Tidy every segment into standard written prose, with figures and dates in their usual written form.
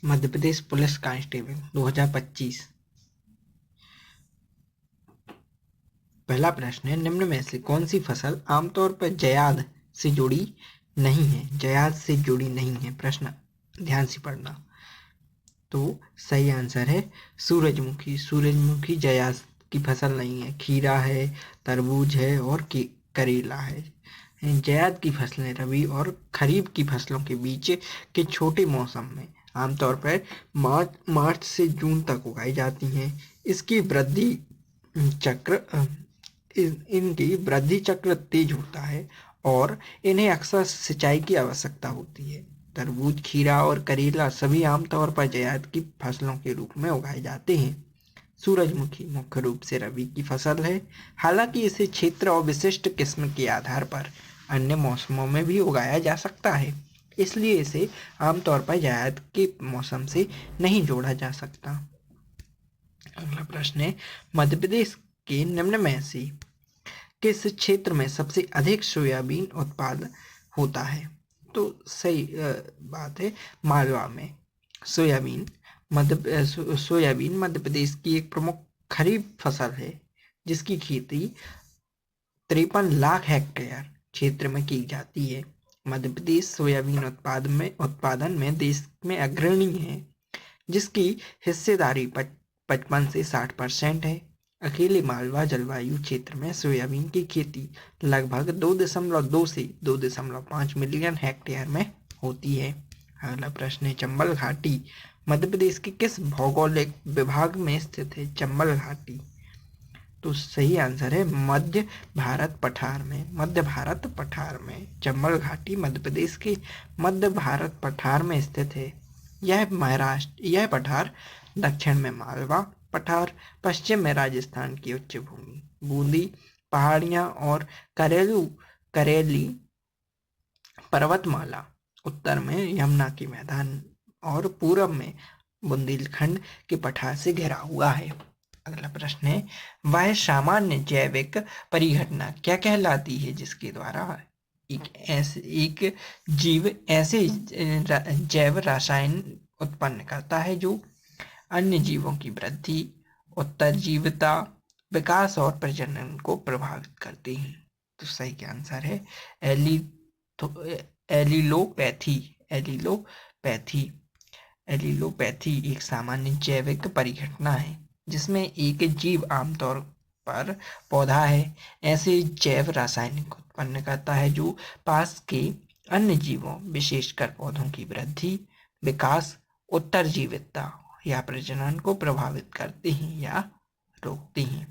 Madhya Pradesh police constable 2025। पहला प्रश्न है, निम्न में से कौन सी फसल आमतौर पर जयाद से जुड़ी नहीं है? जयाद से जुड़ी नहीं है। प्रश्न ध्यान से पढ़ना। तो सही आंसर है सूरजमुखी। सूरजमुखी जयाद की फसल नहीं है। खीरा है, तरबूज है और करेला है। जयाद की फसलें रबी और खरीफ की फसलों के बीच के छोटे मौसम में आमतौर पर मार्च से जून तक उगाई जाती हैं। इसकी वृद्धि चक्र इनकी वृद्धि चक्र तेज होता है और इन्हें अक्सर सिंचाई की आवश्यकता होती है। तरबूज, खीरा और करेला सभी आमतौर पर जायद की फसलों के रूप में उगाए जाते हैं। सूरजमुखी मुख्य रूप से रबी की फसल है, हालांकि इसे क्षेत्र और विशिष्ट किस्म के आधार पर अन्य मौसमों में भी उगाया जा सकता है, इसलिए इसे आमतौर पर जायद के मौसम से नहीं जोड़ा जा सकता। अगला प्रश्न है, मध्य प्रदेश के निम्न में से किस क्षेत्र में सबसे अधिक सोयाबीन उत्पादन होता है? तो सही बात है, मालवा में। सोयाबीन मध्य प्रदेश की एक प्रमुख खरीफ फसल है, जिसकी खेती 53 लाख हेक्टेयर क्षेत्र में की जाती है। मध्य प्रदेश सोयाबीन उत्पादन में देश में अग्रणी है, जिसकी हिस्सेदारी 55 से 60% है। अकेले मालवा जलवायु क्षेत्र में सोयाबीन की खेती लगभग 2.2 से 2.5 मिलियन हेक्टेयर में होती है। अगला प्रश्न है, चंबल घाटी मध्य प्रदेश के किस भौगोलिक विभाग में स्थित है? चंबल घाटी, तो सही आंसर है मध्य भारत पठार में। मध्य भारत पठार में चंबल घाटी मध्य प्रदेश के मध्य भारत पठार में स्थित है। यह पठार दक्षिण में मालवा पठार, पश्चिम में राजस्थान की उच्च भूमि, बूंदी पहाड़ियां और करेली पर्वतमाला, उत्तर में यमुना के मैदान और पूरब में बुंदेलखंड के पठार से घिरा हुआ है। अगला प्रश्न है, वह सामान्य जैविक परिघटना क्या कहलाती है जिसके द्वारा एक जीव ऐसे जैव रसायन उत्पन्न करता है जो अन्य जीवों की वृद्धि, उत्तरजीविता, विकास और प्रजनन को प्रभावित करते हैं? तो सही आंसर है एलिलोपैथी। एलिलोपैथी एक सामान्य जैविक परिघटना है जिसमें एक जीव आमतौर पर पौधा है ऐसे जैव रासायनिक उत्पन्न करता है जो पास के अन्य जीवों, विशेषकर पौधों की वृद्धि, विकास, उत्तरजीविता या प्रजनन को प्रभावित करते हैं या रोकते हैं।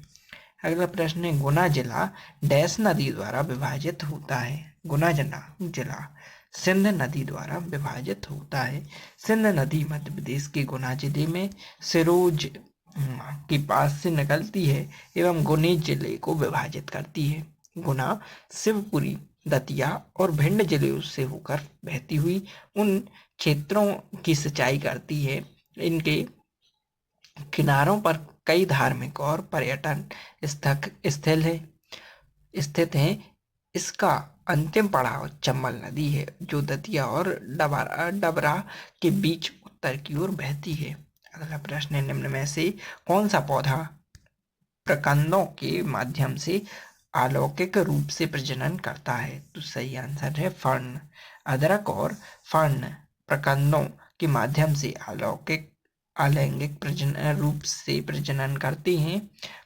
अगला प्रश्न है, गुना जिला डैश नदी द्वारा विभाजित होता है? गुना जिला सिंध नदी द्वारा विभाजित होता है। सिंध नदी मध्य प्रदेश के गुना जिले में सिरोंज के पास से निकलती है एवं गुनी जिले को विभाजित करती है। गुना, शिवपुरी, दतिया और भिंड जिले से होकर बहती हुई उन क्षेत्रों की सिंचाई करती है। इनके किनारों पर कई धार्मिक और पर्यटन स्थल स्थित हैं। इसका अंतिम पड़ाव चंबल नदी है जो दतिया और डबरा के बीच उत्तर की ओर बहती है। अगला प्रश्न है, निम्न में से कौन सा पौधा प्रकंदों के माध्यम से अलौकिक रूप से प्रजनन करता है? तो सही आंसर है फर्न। अदरक और फर्न प्रकंदों के माध्यम से अलैंगिक प्रजनन रूप से प्रजनन करते हैं।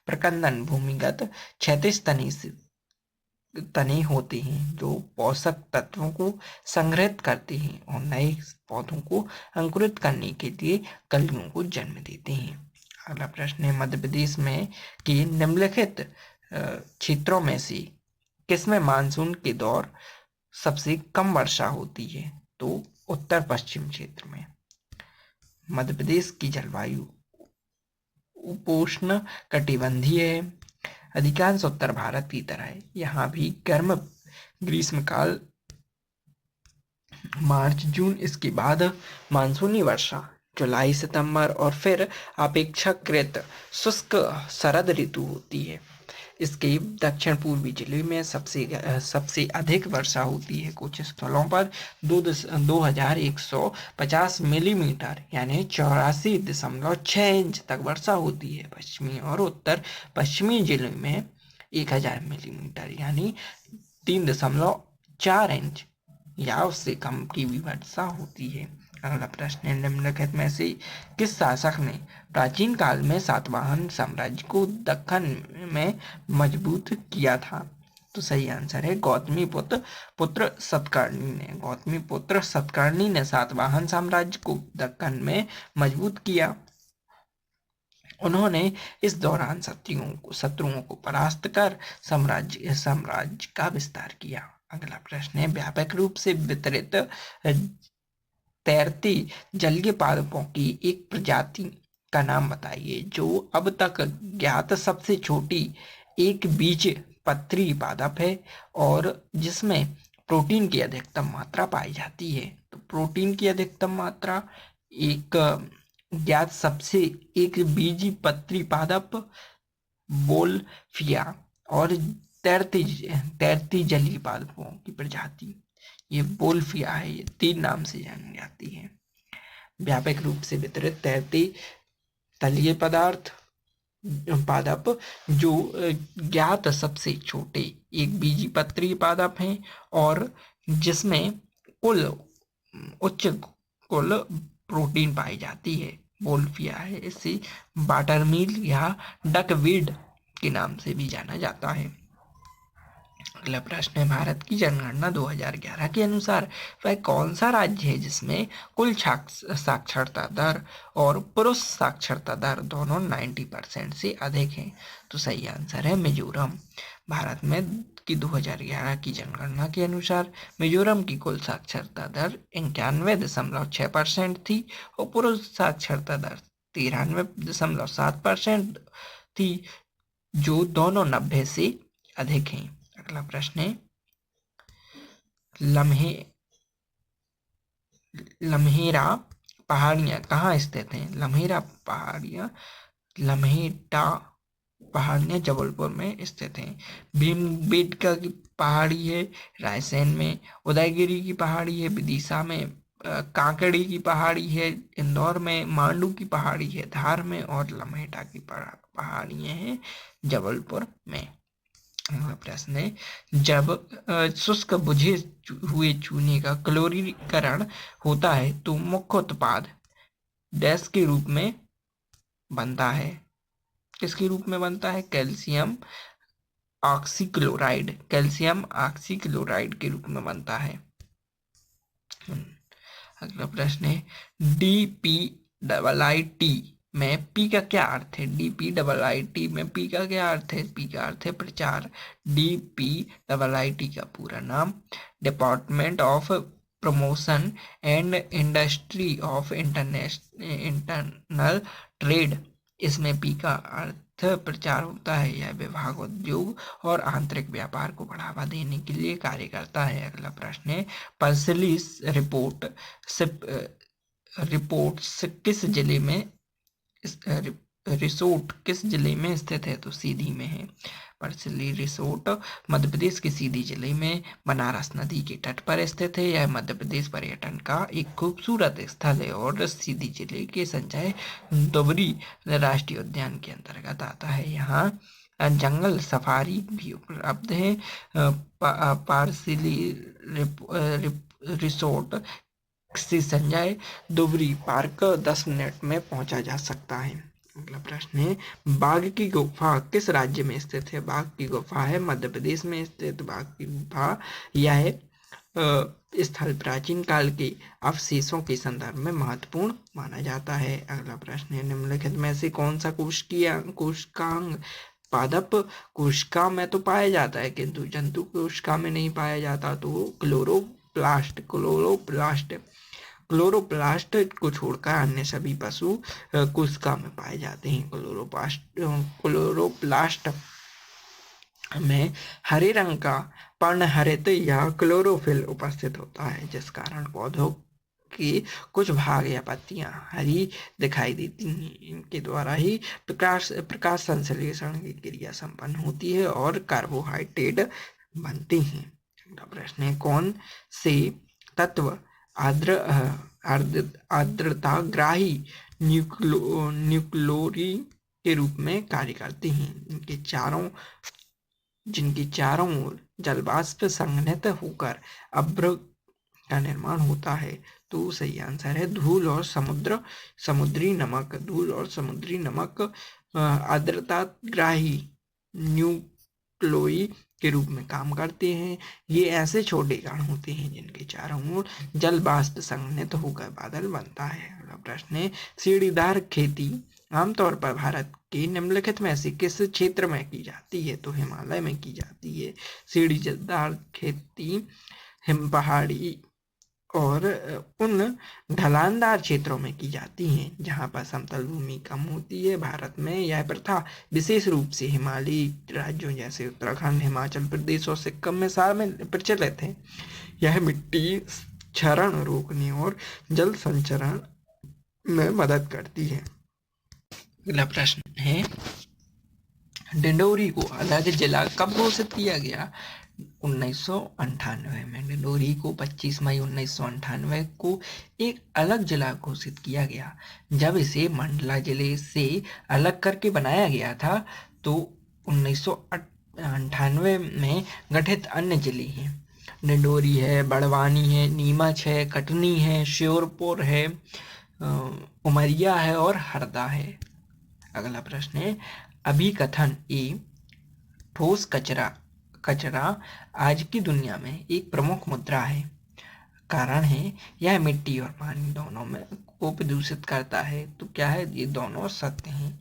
प्रकंदन भूमिगत क्षैतिज तने होते हैं जो पोषक तत्वों को संग्रहित करते हैं और नए पौधों को अंकुरित करने के लिए कलियों को जन्म देते हैं। अगला प्रश्न है, मध्य प्रदेश में के निम्नलिखित क्षेत्रों में से किसमें मानसून के दौर सबसे कम वर्षा होती है? तो उत्तर पश्चिम क्षेत्र में। मध्य प्रदेश की जलवायु उपोष्ण कटिबंधीय है, अधिकांश उत्तर भारत की तरह है। यहाँ भी गर्म ग्रीष्मकाल मार्च जून, इसके बाद मानसूनी वर्षा जुलाई सितंबर और फिर अपेक्षाकृत शुष्क शरद ऋतु होती है। इसके दक्षिण पूर्वी जिले में सबसे अधिक वर्षा होती है। कुछ स्थलों पर 2150 मिलीमीटर यानी 84.6 इंच तक वर्षा होती है। पश्चिमी और उत्तर पश्चिमी जिले में 1000 मिलीमीटर यानी 3.4 इंच या उससे कम की भी वर्षा होती है। अगला प्रश्न है, निम्नलिखित में से किस शासक ने प्राचीन काल में सातवाहन साम्राज्य को दक्कन में मजबूत किया था? तो सही आंसर है गौतमी पुत्र सतकर्णी ने सातवाहन साम्राज्य को दक्कन में मजबूत किया। उन्होंने इस दौरान शत्रुओं को परास्त कर साम्राज्य का विस्तार किया। अगला प्रश्न है, व्यापक रूप से वितरित तैरती जलीय पादपों की एक प्रजाति का नाम बताइए जो अब तक ज्ञात सबसे छोटी एक बीज पत्री पादप है और जिसमें प्रोटीन की अधिकतम मात्रा पाई जाती है। तो प्रोटीन की अधिकतम मात्रा एक ज्ञात सबसे एक बीजी पत्री पादप बोलफिया और तैरती जलीय पादपों की प्रजाति ये बोलफिया है। ये 3 नाम से जानी जाती है। व्यापक रूप से वितरित तैरती तलीय पादप जो ज्ञात सबसे छोटे एक बीजी पत्री पादप हैं और जिसमें उच्च कुल प्रोटीन पाई जाती है बोलफिया है। इसे वाटरमील या डकवीड के नाम से भी जाना जाता है। अगला प्रश्न है, भारत की जनगणना 2011 के अनुसार वह कौन सा राज्य है जिसमें कुल साक्षरता दर और पुरुष साक्षरता दर दोनों 90% से अधिक हैं? तो सही आंसर है मिजोरम। भारत में की 2011 की जनगणना के अनुसार मिजोरम की कुल साक्षरता दर 91.6% थी और पुरुष साक्षरता दर 93.7% थी, जो दोनों 90 से अधिक हैं। अगला प्रश्न है, लम्हेरा पहाड़ियां कहाँ स्थित हैं? लम्हेरा पहाड़ियां जबलपुर में स्थित हैं। भीमबेटका की पहाड़ी है रायसेन में, उदयगिरी की पहाड़ी है विदिशा में, कांकड़ी की पहाड़ी है इंदौर में, मांडू की पहाड़ी है धार में और लम्हेटा की पहाड़ियां हैं जबलपुर में। अगला प्रश्न है, जब शुष्क बुझे हुए चूने का क्लोरीकरण होता है तो मुख्य उत्पाद डैश के रूप में बनता है? किसके रूप में बनता है? कैल्शियम ऑक्सीक्लोराइड के रूप में बनता है। अगला प्रश्न है, DPIIT में पी का क्या अर्थ है? DPIIT में पी का क्या अर्थ है? पी का अर्थ है प्रचार। DPIIT का पूरा नाम department of promotion and industry of internal trade. इसमें पी का अर्थ प्रचार होता है। यह विभाग उद्योग और आंतरिक व्यापार को बढ़ावा देने के लिए कार्य करता है। अगला प्रश्न है, पर्सिलिस रिपोर्ट्स किस जिले में रिसोर्ट किस जिले में स्थित है? तो सीधी में है। पर्सिली रिसोर्ट मध्य प्रदेश के सीधी जिले में बनारस नदी के तट पर स्थित है। यह मध्य प्रदेश पर्यटन का एक खूबसूरत स्थल है और सीधी जिले के संजय दुबरी राष्ट्रीय उद्यान के अंतर्गत आता है। यहाँ जंगल सफारी भी उपलब्ध है। पार्सिली रिसोर्ट से संजय दुबरी पार्क 10 मिनट में पहुंचा जा सकता है। अगला प्रश्न है, बाघ की गुफा किस राज्य में स्थित है? बाघ की गुफा है मध्य प्रदेश में स्थित बाघ की गुफा। यह स्थल प्राचीन काल के अवशेषों के संदर्भ में महत्वपूर्ण माना जाता है। अगला प्रश्न है, निम्नलिखित में से कौन सा कोशिकांग पादप कोशिका में तो पाया जाता है किंतु जंतु कोशिका में नहीं पाया जाता? तो क्लोरोप्लास्ट को छोड़कर अन्य सभी पशु कोशिका में पाए जाते हैं। क्लोरोप्लास्ट में हरे रंग का पर्णहरित या क्लोरोफिल उपस्थित होता है जिस कारण पौधों के कुछ भाग या पत्तियां हरी दिखाई देती हैं। इनके द्वारा ही प्रकाश संश्लेषण की क्रिया संपन्न होती है और कार्बोहाइड्रेट बनते हैं। अगला प्रश्न है, कौन से तत्व आर्द्रताग्राही न्यूक्लोरी के रूप में कार्य करते हैं? जिनके चारों ओर जलवाष्प संघनित होकर अभ्र का निर्माण होता है। तो सही आंसर है धूल और समुद्री नमक। धूल और समुद्री नमक आर्द्रताग्राही न्यूक्लोई के रूप में काम करते हैं। ये ऐसे छोटे कण होते हैं जिनके चारों ओर जल वाष्प संघनित होकर बादल बनता है। अगला प्रश्न है, सीढ़ीदार खेती आमतौर पर भारत के निम्नलिखित में से किस क्षेत्र में की जाती है? तो हिमालय में की जाती है। सीढ़ीदार खेती पहाड़ी और उन ढलानदार क्षेत्रों में की जाती हैं जहां पर समतल भूमि कम होती है। भारत में यह प्रथा विशेष रूप से हिमालयी राज्यों जैसे उत्तराखंड, हिमाचल प्रदेश और सिक्किम में प्रचलित है। यह मिट्टी क्षरण रोकने और जल संचरण में मदद करती है। अगला प्रश्न है, डिंडोरी को अलग जिला कब घोषित किया गया? 1998 में डिंडोरी को 25 मई 1998 को एक अलग जिला घोषित किया गया। जब इसे मंडला जिले से अलग करके बनाया गया था तो 1998 में गठित अन्य जिले हैं, डिंडोरी है, बड़वानी है, नीमच है, कटनी है, श्योपुर है, उमरिया है और हरदा है। अगला प्रश्न है, अभिकथन ए ठोस कचरा आज की दुनिया में एक प्रमुख मुद्दा है। कारण है यह मिट्टी और पानी दोनों में को प्रदूषित करता है। तो क्या है? ये दोनों सत्य हैं।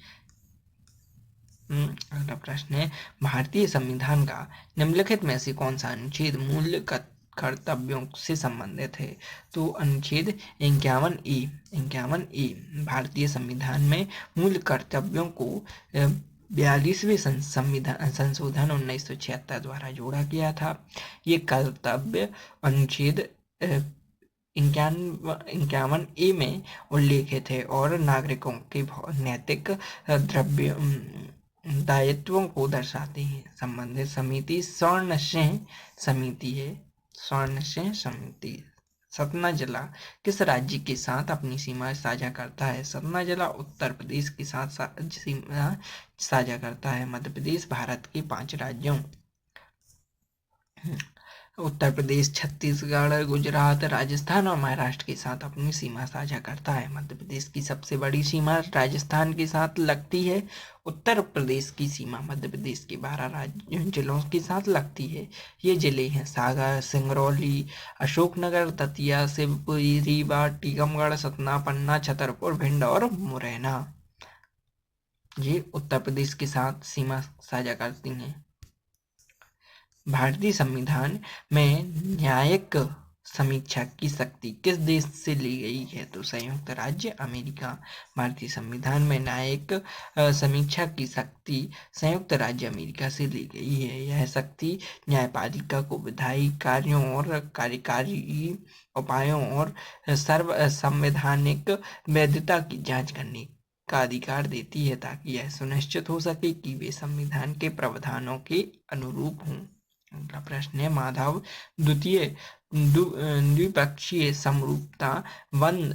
अगला प्रश्न है, भारतीय संविधान का निम्नलिखित में से कौन सा अनुच्छेद मूल कर्तव्यों से संबंधित है? तो अनुच्छेद 51 ए भारतीय संविधान में मूल कर्तव्यों को 42वें संशोधन 1976 द्वारा जोड़ा गया था। ये कर्तव्य अनुच्छेद 51 ए में उल्लेखित है और नागरिकों के नैतिक दायित्वों को दर्शाते हैं। संबंधित समिति स्वर्ण सिंह समिति है। स्वर्ण सिंह समिति। सतना जिला किस राज्य के साथ अपनी सीमा साझा करता है? सतना जिला उत्तर प्रदेश के साथ सीमा साझा करता है। मध्य प्रदेश भारत के 5 राज्यों उत्तर प्रदेश, छत्तीसगढ़, गुजरात, राजस्थान और महाराष्ट्र के साथ अपनी सीमा साझा करता है। मध्य प्रदेश की सबसे बड़ी सीमा राजस्थान के साथ लगती है। उत्तर प्रदेश की सीमा मध्य प्रदेश के 12 जिलों के साथ लगती है। ये जिले हैं सागर, सिंगरौली, अशोकनगर, दतिया, शिवपुरी, रीवा, टीकमगढ़, सतना, पन्ना, छतरपुर, भिंड और मुरैना। ये उत्तर प्रदेश के साथ सीमा साझा करती हैं। भारतीय संविधान में न्यायिक समीक्षा की शक्ति किस देश से ली गई है? तो संयुक्त राज्य अमेरिका। भारतीय संविधान में न्यायिक समीक्षा की शक्ति संयुक्त राज्य अमेरिका से ली गई है। यह शक्ति न्यायपालिका को विधायी कार्यों और कार्यकारी उपायों और सर्व संवैधानिक वैधता की जांच करने का अधिकार देती है ताकि यह सुनिश्चित हो सके कि वे संविधान के प्रावधानों के अनुरूप हों। अगला प्रश्न है, माधव द्वितीय द्विपक्षीय समरूपता, वन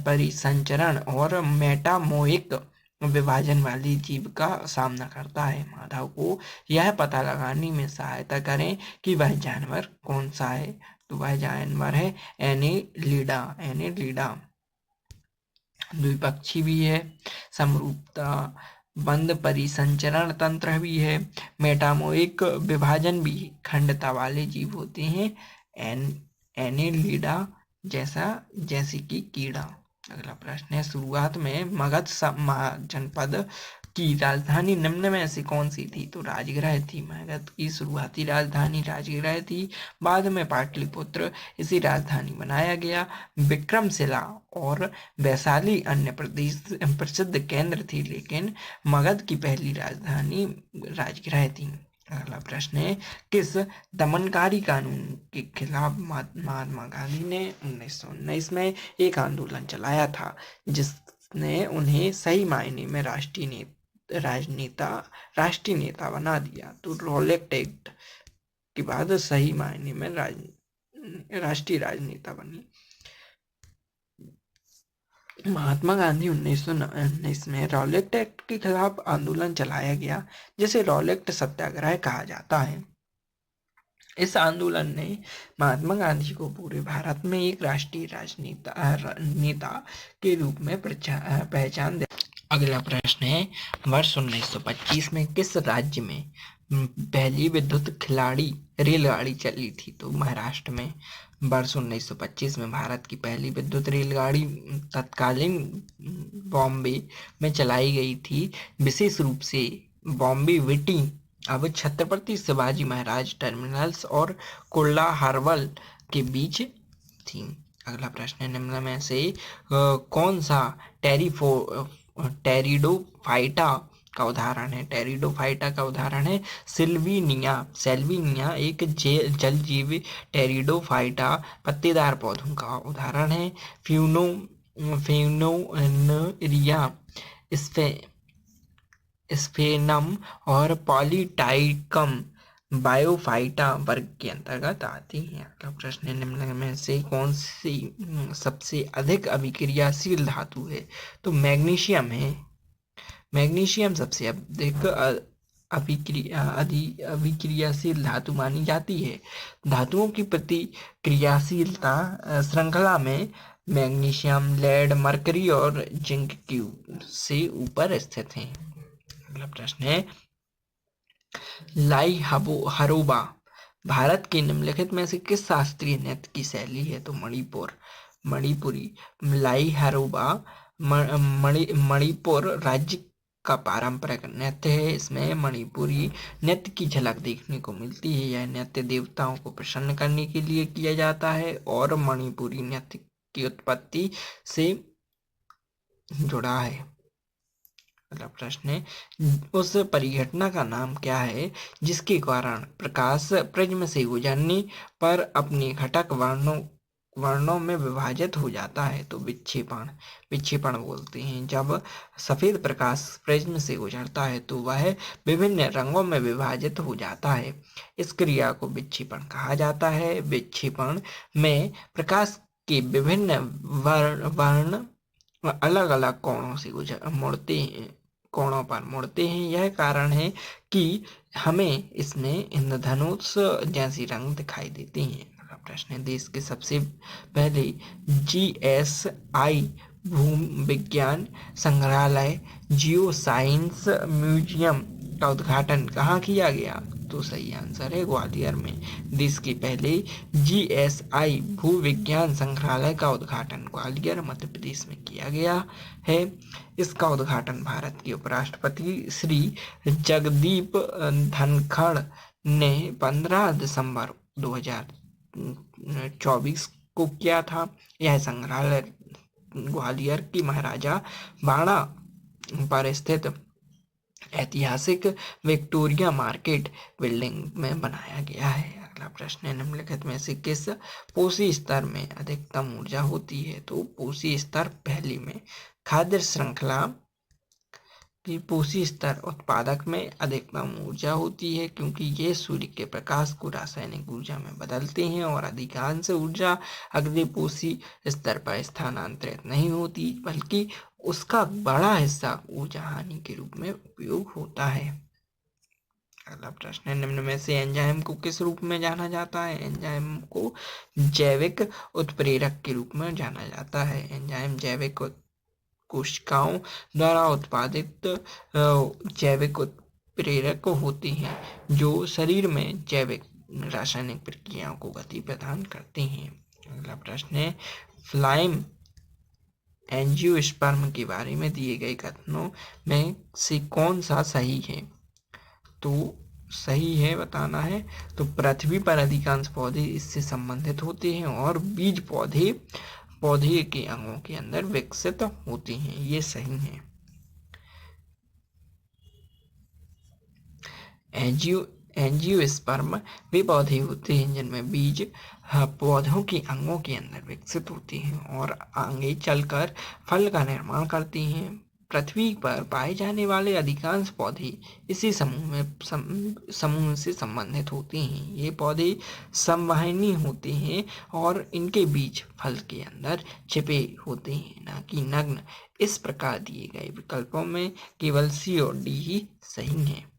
परिसंचरण और मेटामोइक विभाजन वाली जीव का सामना करता है। माधव को यह पता लगाने में सहायता करें कि वह जानवर कौन सा है। तो वह जानवर है एनेलिडा। द्विपक्षी भी है, समरूपता, बंद परिसंचरण तंत्र भी है, मेटामोइक विभाजन भी, खंडता वाले जीव होते हैं एनेलिडा जैसे कि कीड़ा। अगला प्रश्न है, शुरुआत में मगध जनपद की राजधानी निम्न में से कौन सी थी? तो राजगृह थी। मगध की शुरुआती राजधानी राजगृह थी। बाद में पाटलिपुत्र इसी राजधानी बनाया गया। विक्रमशिला और वैशाली अन्य प्रसिद्ध केंद्र थी, लेकिन मगध की पहली राजधानी राजगृह थी। अगला प्रश्न है, किस दमनकारी कानून के खिलाफ महात्मा गांधी ने 1919 में एक आंदोलन चलाया था, जिसने उन्हें सही मायने में राष्ट्रीय नेता बना दिया? तो रॉलेट एक्ट के बाद सही मायने में राष्ट्रीय राजनेता बनी। महात्मा गांधी 1919 में रॉलेट एक्ट के खिलाफ आंदोलन चलाया गया, जिसे रॉलेट सत्याग्रह कहा जाता है। इस आंदोलन ने महात्मा गांधी को पूरे भारत में एक राष्ट्रीय नेता के रूप में पहचान दे। अगला प्रश्न है, वर्ष 1925 में किस राज्य में पहली विद्युत रेलगाड़ी चली थी? तो महाराष्ट्र में। वर्ष 1925 में भारत की पहली विद्युत रेलगाड़ी तत्कालीन बॉम्बे में चलाई गई थी, विशेष रूप से बॉम्बे विटी, अब छत्रपति शिवाजी महाराज टर्मिनल्स और कुर्ला हार्बर के बीच थी। अगला प्रश्न है, निम्न में से कौन सा टेरिडोफाइटा का उदाहरण है? टेरिडोफाइटा का उदाहरण है सेल्विनिया एक जलजीवी टेरिडोफाइटा पत्तेदार पौधों का उदाहरण है। फ्यूनोरिया स्फेनम और पॉलीटाइकम बायोफाइटा वर्ग के अंतर्गत आती हैं। अगला प्रश्न है, निम्न में से कौन सी सबसे अधिक अभिक्रियाशील धातु है? तो मैग्नीशियम है। मैग्नीशियम सबसे अधिक अभिक्रियाशील धातु मानी जाती है। धातुओं की प्रतिक्रियाशीलता श्रृंखला में मैग्नीशियम, लेड, मरकरी और जिंक से ऊपर स्थित हैं। अगला प्रश्न है, लाई हरोबा भारत के निम्नलिखित में से किस शास्त्रीय नृत्य की शैली है? तो मणिपुरी। लाई हरोबा मणिपुर राज्य का पारंपरिक नृत्य है। इसमें मणिपुरी नृत्य की झलक देखने को मिलती है। यह नृत्य देवताओं को प्रसन्न करने के लिए किया जाता है और मणिपुरी नृत्य की उत्पत्ति से जुड़ा है। अगला प्रश्न है, उस परिघटना का नाम क्या है जिसके कारण प्रकाश प्रिज्म से गुजरने पर अपने घटक वर्णों में विभाजित हो जाता है? तो विक्षेपण बोलते हैं। जब सफेद प्रकाश प्रिज्म से गुजरता है तो वह विभिन्न रंगों में विभाजित हो जाता है। इस क्रिया को विक्षेपण कहा जाता है। विक्षेपण में प्रकाश के विभिन्न वर्ण अलग अलग कोणों पर मुड़ते हैं। यह कारण है कि हमें इसमें इंद्रधनुष जैसी रंग दिखाई देते हैं। अगला प्रश्न है, देश के सबसे पहले GSI भूविज्ञान संग्रहालय जियो साइंस म्यूजियम का उद्घाटन कहाँ किया गया? तो सही आंसर है ग्वालियर में। देश के पहले GSI भूविज्ञान संग्रहालय का उद्घाटन ग्वालियर मध्य प्रदेश में किया गया है। इसका उद्घाटन भारत के उपराष्ट्रपति श्री जगदीप धनखड़ ने 15 दिसंबर 2024 को किया था। यह संग्रहालय ग्वालियर की महाराजा बाणा पर स्थित ऐतिहासिक विक्टोरिया मार्केट बिल्डिंग में बनाया गया है। अगला प्रश्न है, निम्नलिखित में से किस पोषी स्तर में अधिकतम ऊर्जा होती है? तो पोषी स्तर पहली में। खाद्य श्रृंखला की पोषी स्तर उत्पादक में अधिकतम ऊर्जा होती है, क्योंकि ये सूर्य के प्रकाश को रासायनिक ऊर्जा में बदलते हैं और अधिकांश ऊर्जा अगले पोषी स्तर पर स्थानांतरित नहीं होती, बल्कि उसका बड़ा हिस्सा ऊर्जा हानि के रूप में उपयोग होता है। अगला प्रश्न है, निम्न में से एंजाइम को किस रूप में जाना जाता है? एंजाइम को जैविक उत्प्रेरक के रूप में जाना जाता है। एंजाइम जैविक कोशिकाओं द्वारा उत्पादित जैविक उत्प्रेरक होते हैं जो शरीर में जैविक रासायनिक प्रक्रियाओं को गति प्रदान करते हैं। अगला प्रश्न है, फ्लाइम एंजियोस्पर्म के बारे में दिए गए कथनों में से कौन सा सही है? तो सही है बताना है। तो पृथ्वी पर अधिकांश पौधे इससे संबंधित होते हैं और बीज पौधे के अंगों के अंदर विकसित होते हैं, ये सही है। एंजियोस्पर्म वे पौधे होते हैं जिनमें बीज पौधों के अंगों के अंदर विकसित होती हैं और आगे चलकर फल का निर्माण करती हैं। पृथ्वी पर पाए जाने वाले अधिकांश पौधे इसी समूह से संबंधित होते हैं। ये पौधे संवहनी होते हैं और इनके बीज फल के अंदर छिपे होते हैं, न कि नग्न। इस प्रकार दिए गए विकल्पों में केवल सी और डी ही सही है।